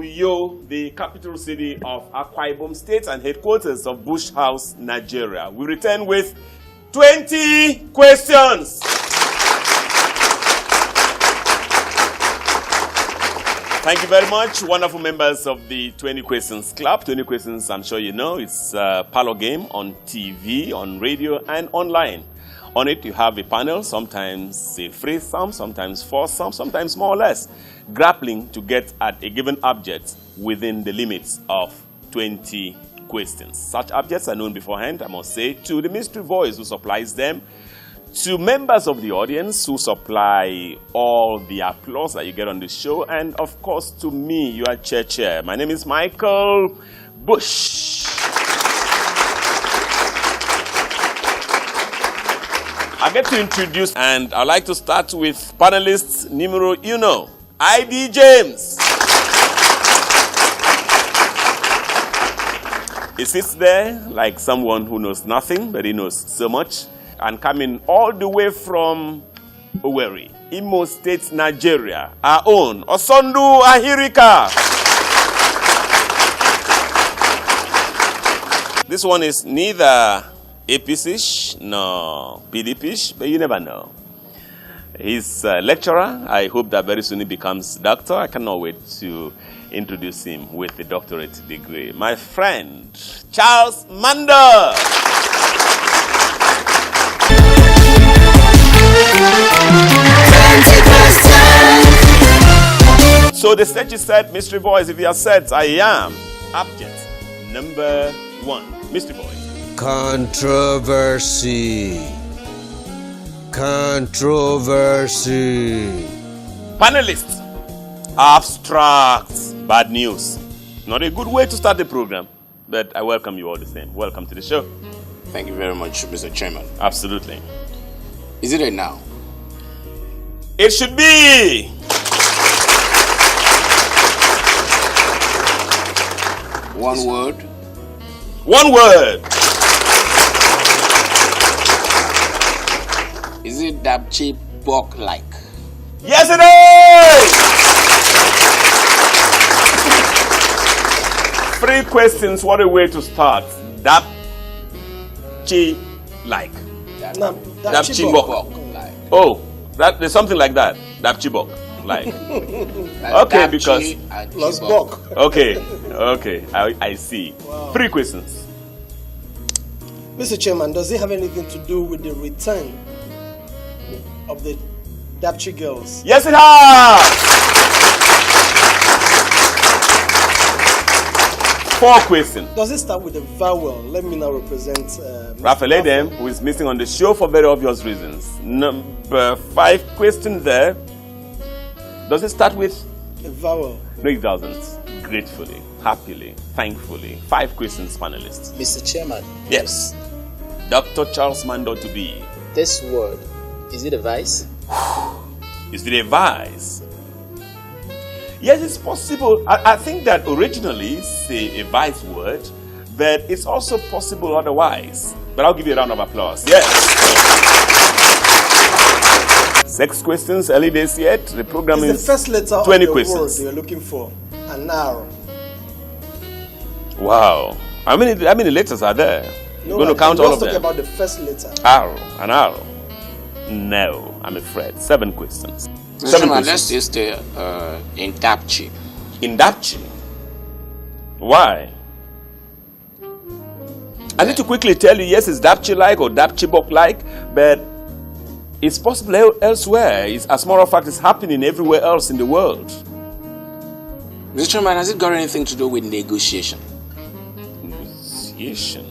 Uyo, the capital city of Akwa Ibom State and headquarters of Bush House, Nigeria. We return with 20 questions. Thank you very much, wonderful members of the 20 Questions Club. 20 Questions, I'm sure you know, it's a Parlour game on TV, on radio, and online. On it, you have a panel, sometimes a threesome, sometimes foursome, sometimes more or less, grappling to get at a given object within the limits of 20 questions. Such objects are known beforehand, I must say, to the mystery voice who supplies them, to members of the audience who supply all the applause that you get on the show, and of course to me, your chair. My name is Michael Bush. I get to introduce, and I'd like to start with panelists numero uno, ID James. He sits there like someone who knows nothing, but he knows so much. And coming all the way from Owerri, Imo State, Nigeria, our own Osondu Ahirika. This one is neither APC-ish nor PDP-ish, but you never know. He's a lecturer. I hope that very soon he becomes doctor. I cannot wait to introduce him with a doctorate degree. My friend, Charles Manda. So the stage is set, mystery voice. If you are set, I am. Object number 1, mystery voice. Controversy. Controversy. Panelists. Abstract. Bad news. Not a good way to start the program, but I welcome you all the same. Welcome to the show. Thank you very much, Mr. Chairman. Absolutely. Is it a noun? It should be. One word. One word. Is it Dabchi Bok-like? Yes, it is! 3 questions, what a way to start. Dabchi-like. Dabchi Bok-like. Oh, there's something like that. Dabchi Bok-like. Okay, because... Plus Bok. Okay, I see. Wow. 3 questions. Mr. Chairman, does it have anything to do with the return of the Dabchi girls? Yes, it has! 4 questions. Does it start with a vowel? Let me now represent Raphael Edem, who is missing on the show for very obvious reasons. Number 5 question there. Does it start with a vowel? No, it doesn't. Gratefully, happily, thankfully. 5 questions, panelists. Mr. Chairman. Yes. Dr. Charles Mando to be. This word, is it a vice? Is it a vice? Yes, it's possible. I think that originally it's a vice word, but it's also possible otherwise. But I'll give you a round of applause. Yes. 6 questions, early days yet. The program is the first letter 20 of the questions. word you're looking for. An R. Wow. How many letters are there? No, You're going to count all of them? Let's talk about the first letter. R. An R. No, I'm afraid. 7 questions. 7 questions. Let's just stay in Dabchi. In Dabchi? Why? I need to quickly tell you, yes, it's Dabchi-like or Dabchi-Bok-like, but it's possible elsewhere. As a matter of fact, it's happening everywhere else in the world. Mr. Chairman, has it got anything to do with negotiation? Negotiation?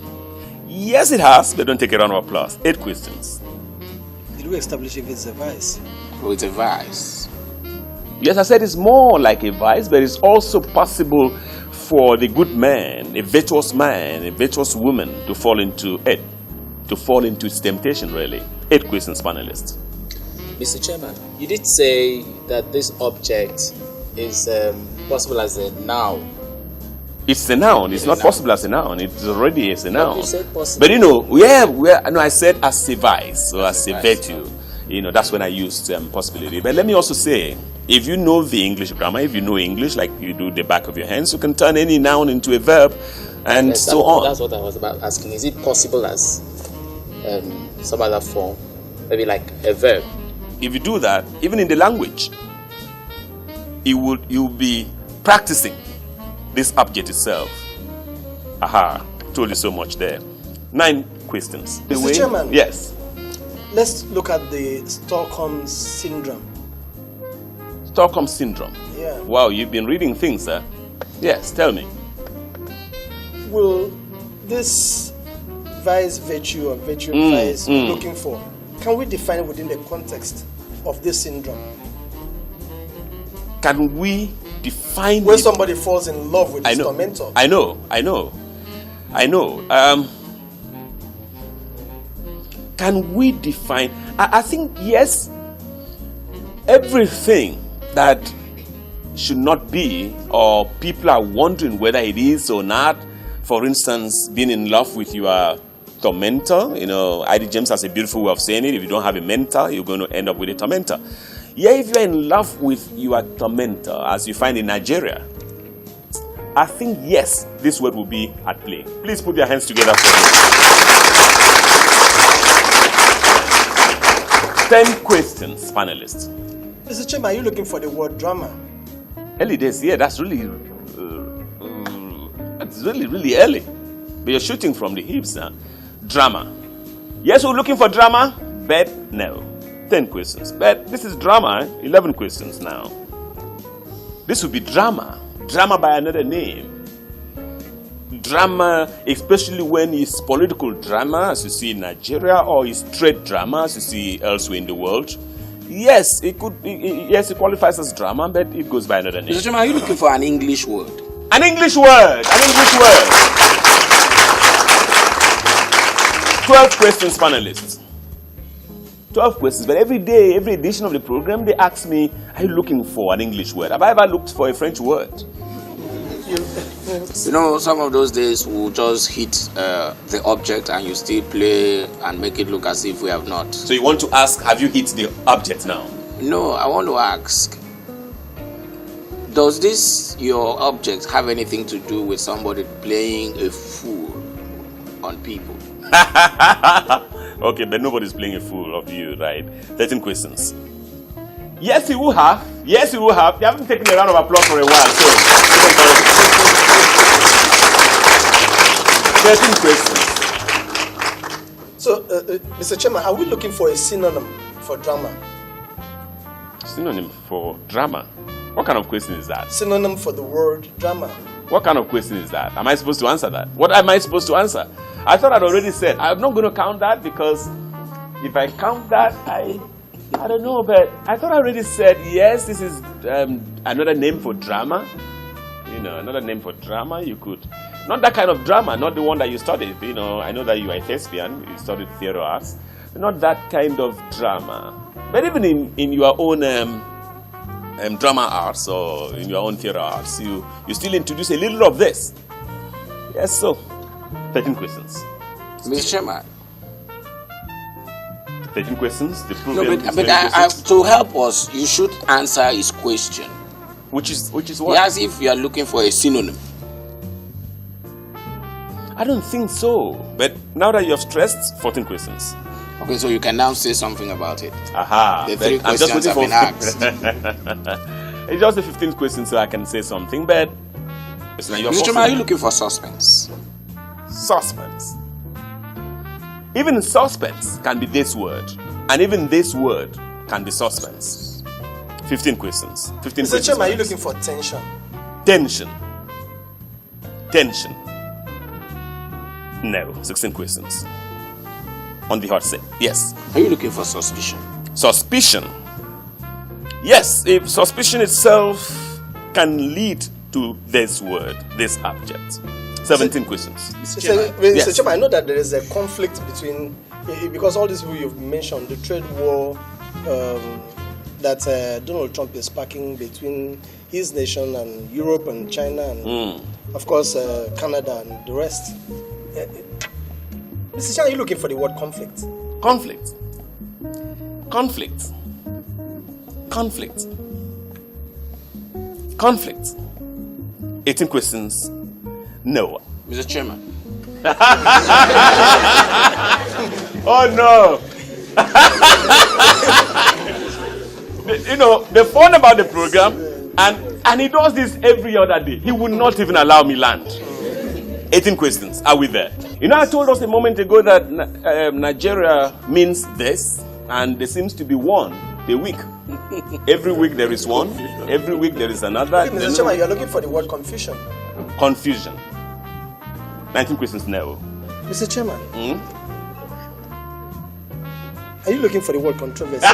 Yes, it has, but don't take a round of applause. 8 questions. Did we establish if it's a vice? Oh, it's a vice. Yes, I said it's more like a vice, but it's also possible for the good man, a virtuous woman to fall into it, to fall into its temptation, really. 8 questions, panelists. Mr. Chairman, you did say that this object is possible as a noun. It's a noun. It's not possible as a noun. It's already as a noun. You said possible. But you know, I said as a vice or as a virtue. that's when I used possibility. But let me also say, if you know the English grammar, if you know English like you do the back of your hands, you can turn any noun into a verb and Yes, so on. That's what I was about asking. Is it possible as some other form, maybe like a verb? If you do that, even in the language, you'll be practicing this object itself. Aha, told you so much there. 9 questions. Mr. Chairman. Yes. Let's look at the Stockholm Syndrome. Stockholm Syndrome. Yeah. Wow, you've been reading things, sir. Yes, tell me. Will this vice virtue or virtue vice we're looking for, can we define it within the context of this syndrome? Can we define Where it? somebody falls in love with his tormentor. I know. Can we define? I think yes. Everything that should not be, or people are wondering whether it is or not. For instance, being in love with your tormentor. I.D. James has a beautiful way of saying it. If you don't have a mentor, you're going to end up with a tormentor. Yeah, if you're in love with your tormentor, as you find in Nigeria, I think yes, this word will be at play. Please put your hands together for me. 10 questions, panelists. Mr. Chairman, are you looking for the word drama? Early days, yeah, that's really early. But you're shooting from the hips now. Drama. Yes, we're looking for drama, but no. 10 questions. But this is drama, 11 questions now. This would be drama. Drama by another name. Drama, especially when it's political drama, as you see in Nigeria, or it's trade drama, as you see elsewhere in the world. Yes, it qualifies as drama, but it goes by another name. Mr. Chairman, are you looking for an English word? An English word. 12 questions, panelists. 12 questions, but every day, every edition of the program, they ask me, are you looking for an English word? Have I ever looked for a French word? Some of those days we'll just hit the object and you still play and make it look as if we have not. So you want to ask, have you hit the object now? No, I want to ask, does this, your object, have anything to do with somebody playing a fool on people? Okay, but nobody's playing a fool of you, right? 13 questions. Yes, you will have. Yes, you will have. You haven't taken a round of applause for a while, so 13 questions. So, Mr. Chairman, are we looking for a synonym for drama? Synonym for drama? What kind of question is that? Synonym for the word drama. What kind of question is that? Am I supposed to answer that? What am I supposed to answer? I thought I'd already said. I'm not going to count that because if I count that, I don't know, but I thought I already said, yes, this is another name for drama. Another name for drama. You could, not that kind of drama, not the one that you studied. I know that you are a thespian, you studied theater arts. Not that kind of drama. But even in your own drama arts or in your own theater arts, you still introduce a little of this. Yes, so 13 questions. Mr. Chairman. 13 questions. The No, but to help us, you should answer his question. Which is what? As if you are looking for a synonym. I don't think so. But now that you have stressed, 14 questions. Okay, so you can now say something about it. Aha. The 3 questions have been asked. It's just the 15th question, so I can say something. But Mr. Chairman, are you looking for suspense? Suspense. Even suspense can be this word, and even this word can be suspense. 15 questions. 15 Mr. questions. Chairman, are you looking for tension? Tension. No. 16 questions. On the hot seat. Yes. Are you looking for suspicion? Suspicion. Yes, if suspicion itself can lead to this word, this object. 17 questions. Mr. Yes. Chairman, I know that there is a conflict between, because all these people you've mentioned, the trade war that Donald Trump is sparking between his nation and Europe and China and, of course, Canada and the rest. Mr. Chairman, are you looking for the word conflict? Conflict. 18 questions. No. Mr. Chairman. Oh no. You know, the fun about the program, and he does this every other day. He will not even allow me land. 18 questions. Are we there? You know, I told us a moment ago that Nigeria means this, and there seems to be one a week. Every week there is one. Every week there is another. Mr. Chairman, you are looking for the word confusion. Confusion. 19 questions now. Mr. Chairman, are you looking for the word controversy?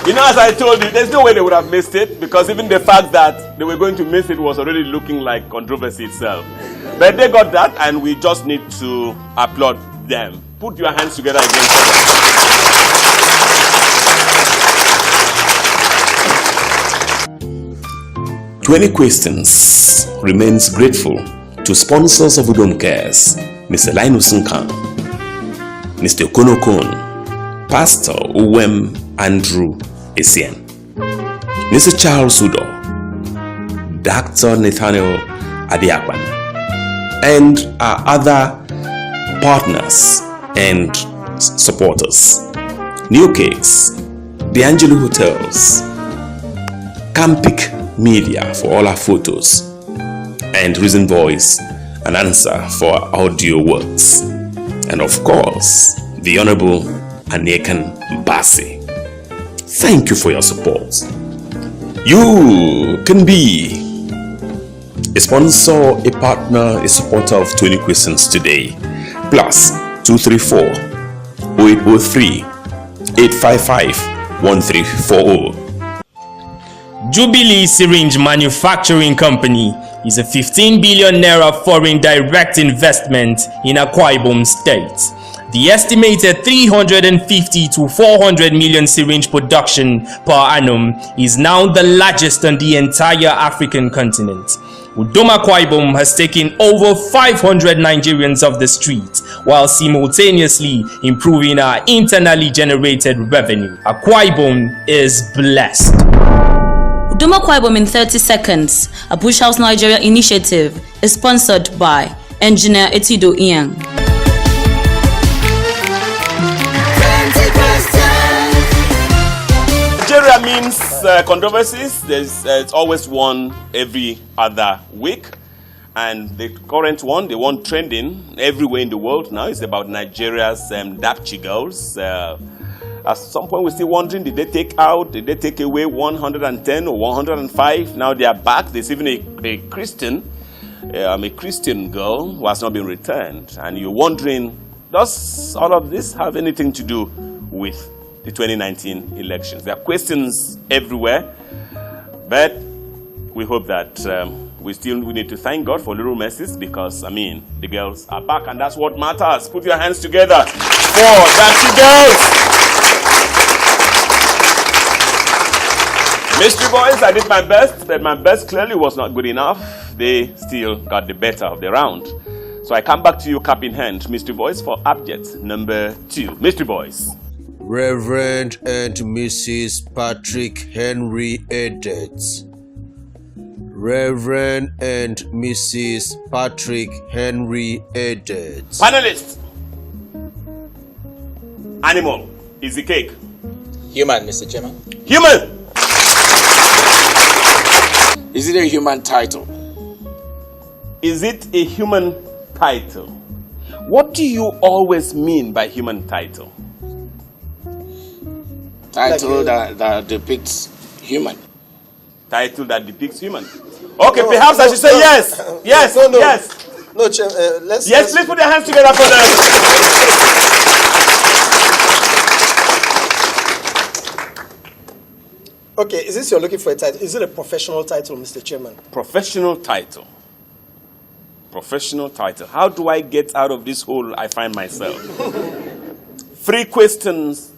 You know, as I told you, there's no way they would have missed it, because even the fact that they were going to miss it was already looking like controversy itself. But they got that, and we just need to applaud them. Put your hands together again for them. 20 Questions remains grateful to sponsors of Udom Cares, Mr. Linus Nkan, Mr. Konokon, Pastor Uwem Andrew Essien, Mr. Charles Udo, Dr. Nathaniel Adiakwan, and our other partners and supporters. New Cakes, The Angelo Hotels, Campik Media for all our photos, and Reason Voice and Answer for our audio works. And of course, the Honorable Anekan Bassi. Thank you for your support. You can be a sponsor, a partner, a supporter of 20 Questions today. Plus 234 0803 855 1340. Jubilee Syringe Manufacturing Company is a 15 billion naira foreign direct investment in Akwa Ibom State. The estimated 350 to 400 million syringe production per annum is now the largest on the entire African continent. Udom Akwa Ibom has taken over 500 Nigerians off the street while simultaneously improving our internally generated revenue. Akwa Ibom is blessed. Udom Akwa Ibom in 30 seconds, a Bush House Nigeria initiative, is sponsored by Engineer Etido Iang. Nigeria means controversies. It's always one every other week. And the current one, the one trending everywhere in the world now, is about Nigeria's Dapchi girls. At some point, we're still wondering, did they take away 110 or 105? Now they are back. There's even a Christian girl who has not been returned. And you're wondering, does all of this have anything to do with the 2019 elections? There are questions everywhere, but we hope that we need to thank God for little mercies, because, I mean, the girls are back, and that's what matters. Put your hands together for Dapchi girls. Mystery Boys, I did my best, but my best clearly was not good enough. They still got the better of the round. So I come back to you cap in hand, Mystery Boys, for object number 2. Mystery Boys. Reverend and Mrs. Patrick Henry Edits. Reverend and Mrs. Patrick Henry Edits. Panelists. Animal. Is the cake? Human, Mr. Chairman. Human. Is it a human title? Is it a human title? What do you always mean by human title? Title that depicts human. Title that depicts human. Okay, perhaps I should say yes. Yes, no. yes. No, Chair, let's... Yes, please put your hands together for them. Okay, is this you're looking for a title? Is it a professional title, Mr. Chairman? Professional title. Professional title. How do I get out of this hole I find myself? 3 questions,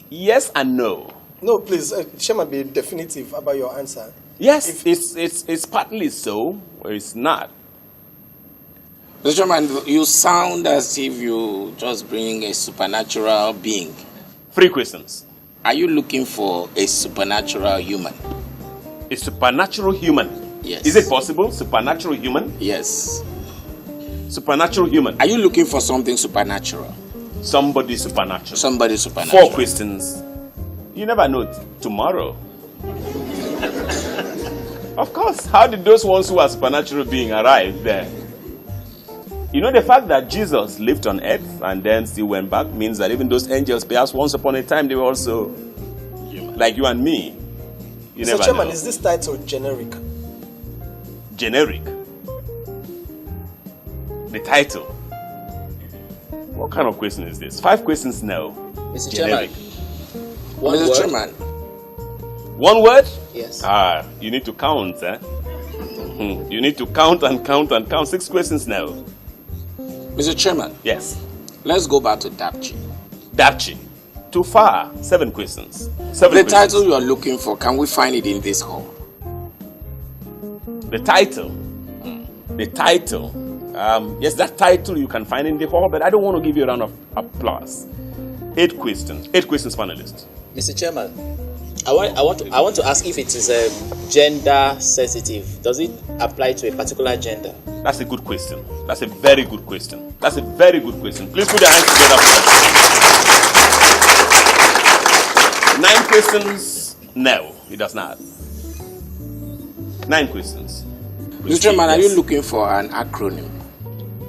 yes and no. No, please, Chairman, be definitive about your answer. Yes, it's partly so, or it's not. Mr. Chairman, you sound as if you just bring a supernatural being. 3 questions. Are you looking for a supernatural human? A supernatural human? Yes. Is it possible? Supernatural human? Yes. Supernatural human. Are you looking for something supernatural? Somebody supernatural. Somebody supernatural. 4 questions. You never know tomorrow. Of course, how did those ones who are supernatural being arrive there? You know, the fact that Jesus lived on earth and then still went back means that even those angels, perhaps once upon a time, they were also like you and me. You Mr. never Chairman, know. is this title generic? Generic. The title. What kind of question is this? 5 questions now. Mr. Generic. Chairman, one Mr. word. Chairman, One word? Yes. You need to count, eh? You need to count and count and count. 6 questions now. Mr. Chairman, Yes. let's go back to Dapchi. Dapchi. Too far. 7 questions. 7 The questions. title you are looking for, can we find it in this hall? The title. The title. Yes, that title you can find in the hall, but I don't want to give you a round of applause. 8 questions. 8 questions, panelists. Mr. Chairman, I want to ask if it is gender sensitive. Does it apply to a particular gender? That's a good question. That's a very good question. That's a very good question. Please put your hands together for that. 9 questions. No, it does not. 9 questions. Mr. Chairman, are Yes. you looking for an acronym?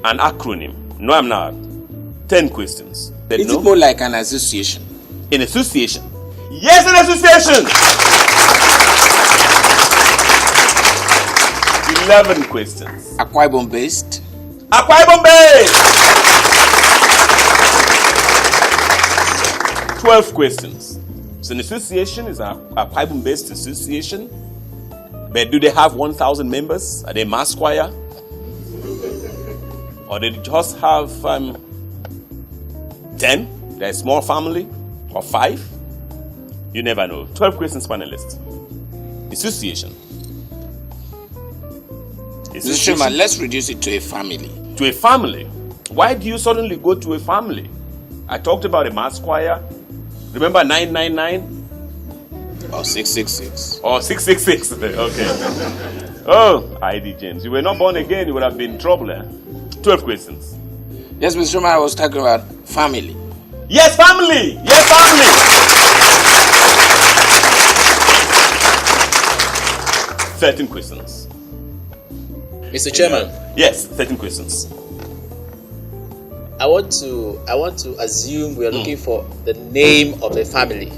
An acronym? No, I'm not. 10 questions. Then Is no? it more like an association? An association? Yes, an association! 11 questions. Akwa Ibom based? Akwa Ibom based! 12 questions. So an association is an Akwa Ibom based association. But do they have 1,000 members? Are they mass choir? Or they just have 10? They're a small family? Or 5? You never know. 12 questions, panelists. Association. Mr. Chairman, let's reduce it to a family. To a family. Why do you suddenly go to a family? I talked about a mass choir. Remember 999? Or 666. Or 666. Okay. Oh, ID James. You were not born again, you would have been in trouble. 12 questions. Yes, Mr. Chairman, I was talking about family. Yes, family! Yes, family! 13 questions. Mr. Chairman, Yes, 13 questions. I want to assume we are looking for the name of a family.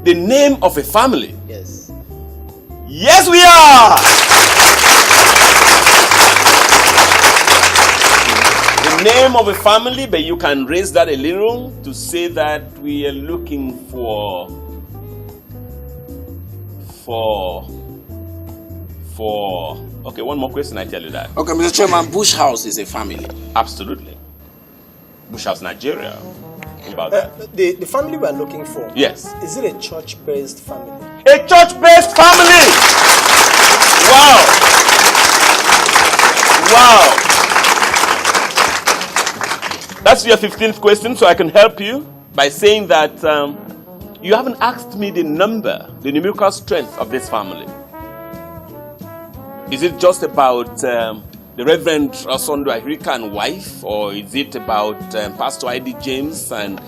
The name of a family. Yes. Yes, we are! The name of a family, but you can raise that a little to say that we are looking for okay, one more question, I tell you that. Okay, Mr. Chairman, Bush House is a family. Absolutely. Bush House, Nigeria. What about that? The family we are looking for. Yes. Is it a church-based family? A church-based family! Wow! Wow! That's your 15th question, so I can help you by saying that you haven't asked me the number, the numerical strength of this family. Is it just about the Reverend Osondo Ahirika and wife, or is it about Pastor I.D. James and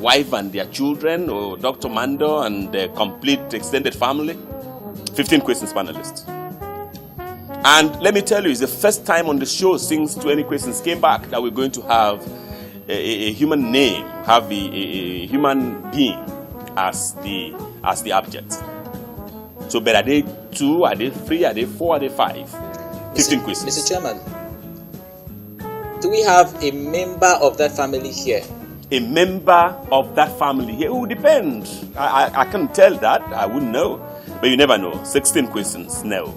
wife and their children, or Dr. Mando and the complete extended family? 15 questions, panelists. And let me tell you, it's the first time on the show since 20 questions came back that we're going to have a human name, have a human being as the object. So, but are they 2? Are they 3? Are they 4? Are they 5? 15 questions. Mr. Chairman, do we have a member of that family here? A member of that family here? It will depend. I can't tell that. I wouldn't know. But you never know. 16 questions. No.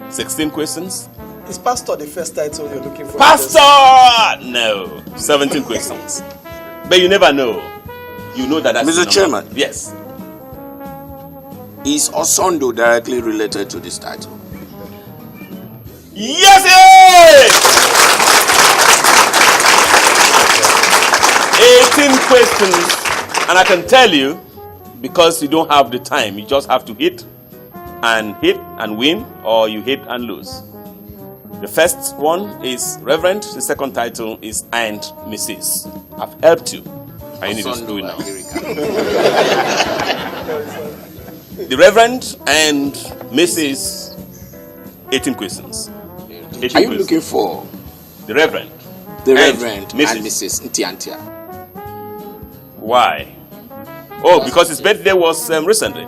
16 questions? Is pastor the first title you're looking for? Pastor! No. 17 questions. But you never know. You know that that's Mr. the number. Chairman. Yes. Is Osondo directly related to this title? Yes, it is! 18 questions, and I can tell you, because you don't have the time, you just have to hit and win, or you hit and lose. The first one is Reverend, the second title is and Mrs. I've helped you. I need to do it now. The Reverend and Mrs. 18 questions. 18 Are you looking for the Reverend? the Reverend and Mrs. Mrs. Ntiantia? Why? Oh, because his birthday was recently,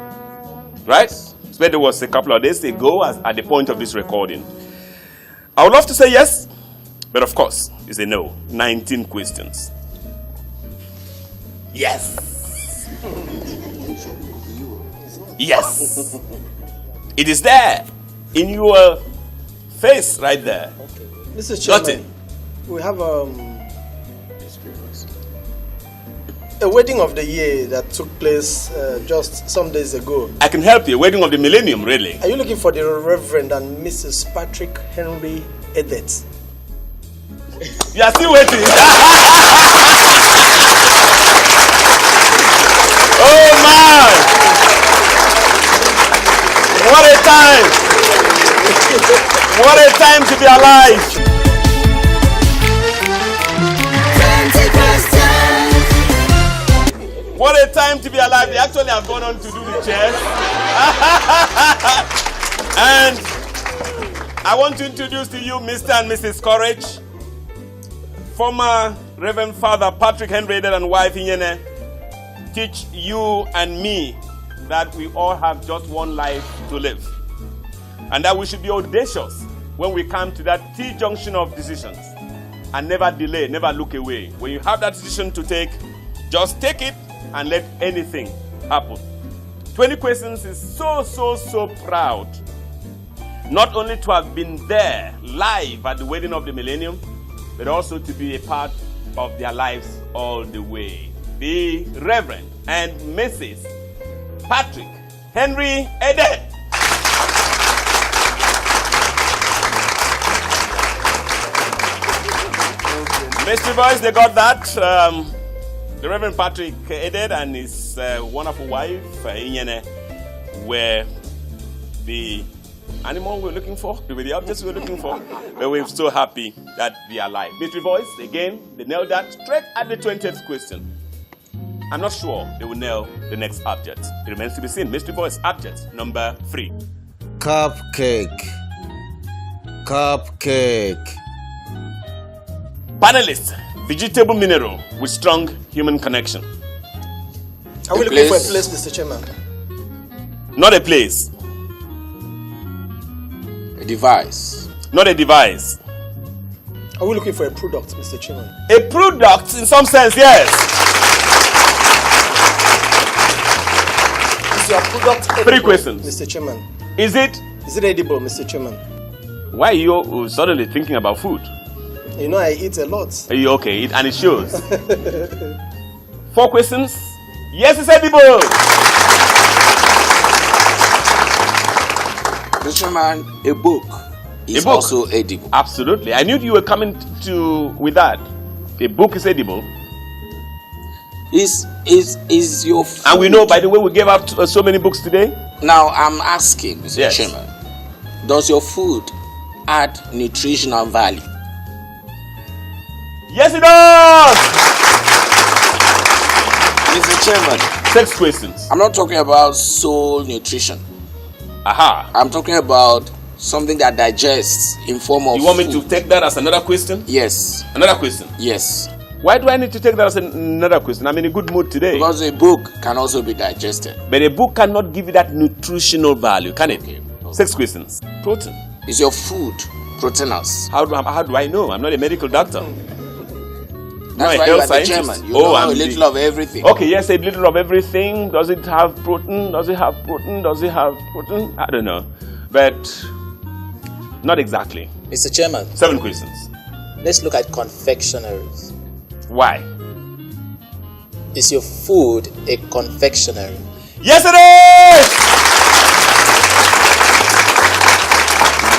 right? His birthday was a couple of days ago at the point of this recording. I would love to say yes, but of course, it's a no. 19 questions. Yes. Yes. It is there in your face right there. Mr. Chairman, Nothing. we have a wedding of the year that took place just some days ago. I can help you. Wedding of the millennium, really. Are you looking for the Reverend and Mrs. Patrick Henry Edet? You are still waiting. Oh man! What a time! What a time to be alive! What a time to be alive! They actually have gone on to do the chairs. And I want to introduce to you Mr. and Mrs. Courage, former Reverend Father Patrick Henry and wife Inyene, teach you and me that we all have just one life to live, and that we should be audacious when we come to that T-junction of decisions and never delay, never look away. When you have that decision to take, just take it and let anything happen. 20 Questions is so proud not only to have been there live at the wedding of the millennium, but also to be a part of their lives all the way. The Reverend and Mrs. Patrick Henry Edet. Mystery Boys, they got that. The Reverend Patrick Edet and his wonderful wife, Inyene, were the animal we're looking for, with the objects we're looking for, but we're so happy that they are alive. Mystery Boys, again, they nailed that straight at the 20th question. I'm not sure they will nail the next object. It remains to be seen. Mystery Boys, object number 3. Cupcake. Cupcake. Panelist, vegetable mineral with strong human connection. Are we looking for a place, Mr. Chairman? Not a place. A device. Not a device. Are we looking for a product, Mr. Chairman? A product in some sense, yes. Is your product edible, 3 questions. Mr. Chairman? Is it? Is it edible, Mr. Chairman? Why are you suddenly thinking about food? You know I eat a lot. Are you okay? And it shows. 4 questions. Yes, it's edible. Mr. Chairman, a book is book. also edible. Absolutely. I knew you were coming with that. A book is edible. Is your food... And we know, by the way, we gave out so many books today. Now, I'm asking, Mr. Yes. Chairman, does your food add nutritional value? Yes, it does. Mr. Chairman, 6 questions. I'm not talking about soul nutrition. Aha. I'm talking about something that digests in form of You want me food. to take that as another question? Yes. Another question. Yes. Why do I need to take that as another question? I'm in a good mood today. Because a book can also be digested. But a book cannot give you that nutritional value, can it? Okay. 6 questions. Protein. Is your food proteinous? How do I know? I'm not a medical doctor. That's a why you health are the scientist. chairman. You know I'm a little of everything. Okay, yes, a little of everything. Does it have protein? Does it have protein? Does it have protein? I don't know. But not exactly. Mr. Chairman, 7 questions. let's look at confectionaries. Why? Is your food a confectionery? Yes, it is!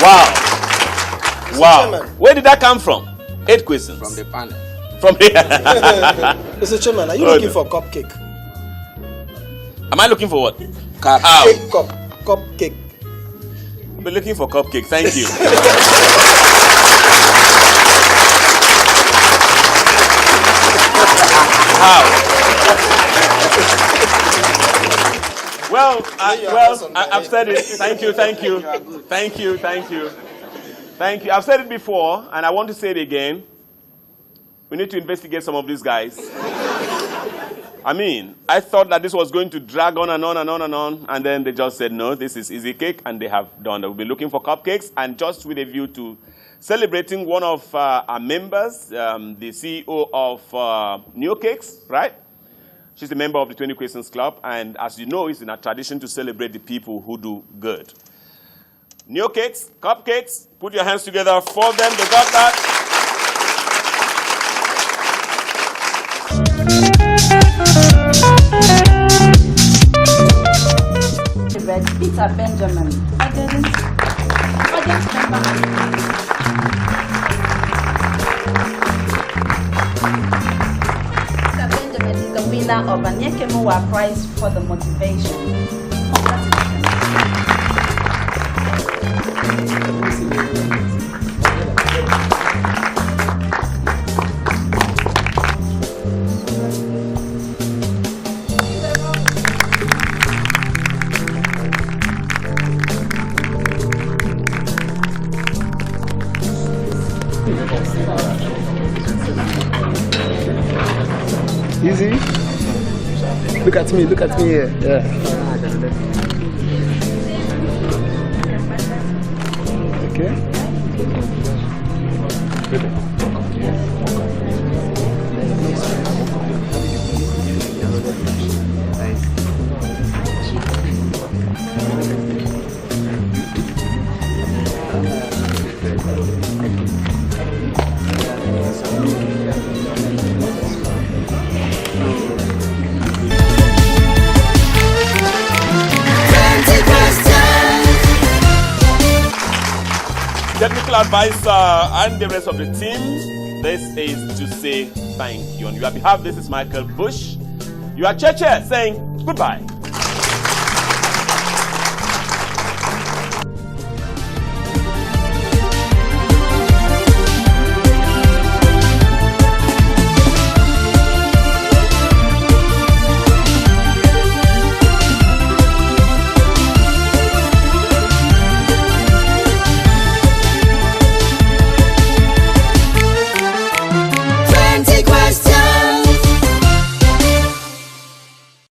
Wow. Mr. Wow. Chairman. Where did that come from? 8 questions. From the panel. From here. Mr. Chairman, are you looking for cupcake? Am I looking for what? Cap. Cake, cupcake. I've been looking for cupcake. Thank you. How? Well, I've said it. Thank you. I've said it before, and I want to say it again. We need to investigate some of these guys. I mean, I thought that this was going to drag on and on and on and on, and then they just said, no, this is easy cake, and they have done that. We'll be looking for cupcakes, and just with a view to celebrating one of our members, the CEO of New Cakes, right? She's a member of the 20 Questions Club, and as you know, it's in our tradition to celebrate the people who do good. New Cakes, cupcakes, put your hands together for them. They got that. Peter Benjamin. I didn't Peter Benjamin is the winner of an Yekemowa Prize for the motivation. Easy. Look at me here. Yeah. Okay. Technical advisor and the rest of the team, this is to say thank you. On your behalf, this is Michael Bush. You are Cheche saying goodbye.